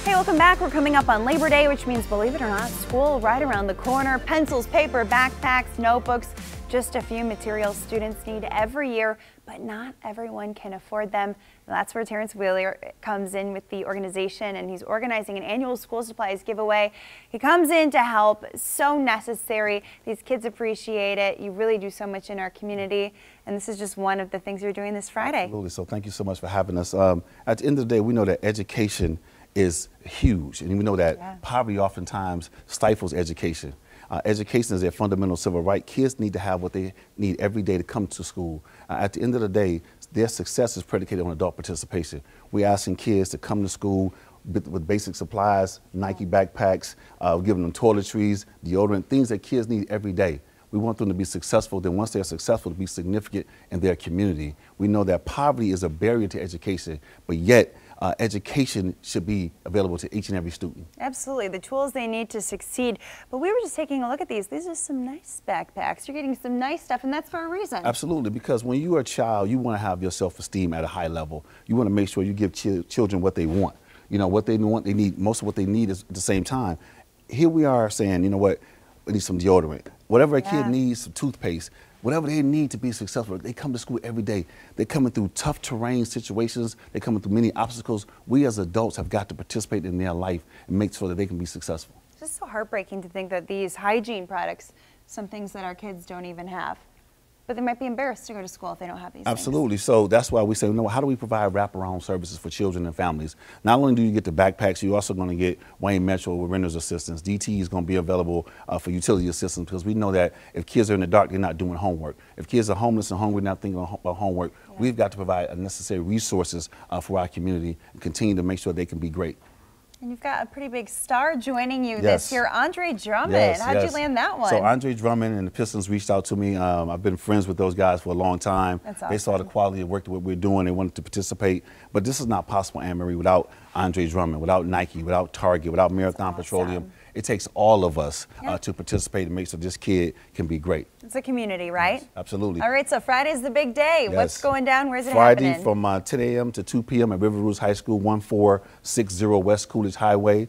Hey, welcome back. We're coming up on Labor Day, which means, believe it or not, school right around the corner. Pencils, paper, backpacks, notebooks, just a few materials students need every year, but not everyone can afford them. And that's where Terrence Wheeler comes in with the organization, and he's organizing an annual school supplies giveaway. He comes in to help. So necessary. These kids appreciate it. You really do so much in our community, and this is just one of the things you're doing this Friday. Absolutely. So thank you so much for having us. At the end of the day, we know that education is huge, and we know that poverty oftentimes stifles education. Education is a fundamental civil right. Kids need to have what they need every day to come to school. At the end of the day, their success is predicated on adult participation. We're asking kids to come to school with basic supplies, Nike backpacks, giving them toiletries, deodorant, things that kids need every day. We want them to be successful. Then once they're successful, to be significant in their community. We know that poverty is a barrier to education, but yet education should be available to each and every student. Absolutely, the tools they need to succeed. But we were just taking a look at these. These are some nice backpacks. You're getting some nice stuff, and that's for a reason. Absolutely, because when you're a child, you want to have your self-esteem at a high level. You want to make sure you give children what they want. You know, what they want, they need. Most of what they need is at the same time. Here we are saying, you know what, we need some deodorant. Whatever a kid needs, some toothpaste. Whatever they need to be successful, they come to school every day. They're coming through tough terrain situations. They're coming through many obstacles. We as adults have got to participate in their life and make sure that they can be successful. It's just so heartbreaking to think that these hygiene products, some things that our kids don't even have. But they might be embarrassed to go to school if they don't have these Absolutely. things. So that's why we say, you know, how do we provide wraparound services for children and families? Not only do you get the backpacks, you're also going to get Wayne Metro with renter's assistance. DT is going to be available for utility assistance, because we know that if kids are in the dark, they're not doing homework. If kids are homeless and hungry, not thinking about homework, we've got to provide necessary resources for our community and continue to make sure they can be great. And you've got a pretty big star joining you this year, Andre Drummond. How'd you land that one? So Andre Drummond and the Pistons reached out to me. I've been friends with those guys for a long time. That's awesome. They saw the quality of work that we're doing. They wanted to participate. But this is not possible, Anne-Marie, without Andre Drummond, without Nike, without Target, without Marathon Petroleum. It takes all of us to participate and make sure this kid can be great. It's a community, right? Yes, absolutely. All right, so Friday's the big day. Yes. What's going down? Where's it Friday happening? From 10 a.m. to 2 p.m. at River Rouge High School, 1460 West Coolidge Highway.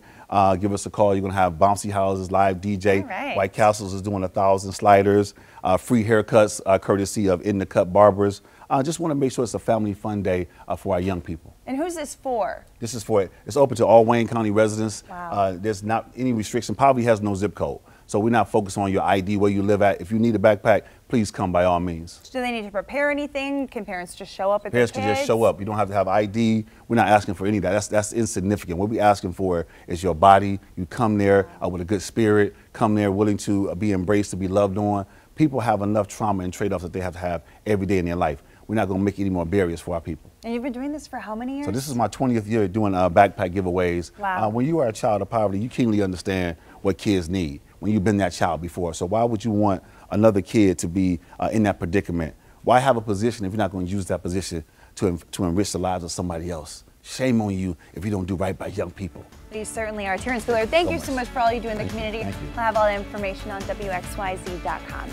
Give us a call. You're going to have bouncy houses, live DJ. Right. White Castles is doing 1,000 sliders, free haircuts courtesy of In the Cut Barbers. Just want to make sure it's a family fun day for our young people. And who's this for? This is for, it's open to all Wayne County residents. Wow. There's not any restriction. Poverty has no zip code. So we're not focused on your ID, where you live at. If you need a backpack, please come by all means. Do they need to prepare anything? Can parents just show up at Parents the kids? can just show up. You don't have to have ID. We're not asking for any of that. That's insignificant. What we're asking for is your body. You come there with a good spirit, come there willing to be embraced, to be loved on. People have enough trauma and trade-offs that they have to have every day in their life. We're not going to make any more barriers for our people. And you've been doing this for how many years? So this is my 20th year doing backpack giveaways. Wow. When you are a child of poverty, you keenly understand what kids need when you've been that child before. So why would you want another kid to be in that predicament? Why have a position if you're not going to use that position to enrich the lives of somebody else? Shame on you if you don't do right by young people. You certainly are. Terrence Wheeler, thank you so much for all you do in the community. Thank you. We'll have all the information on WXYZ.com.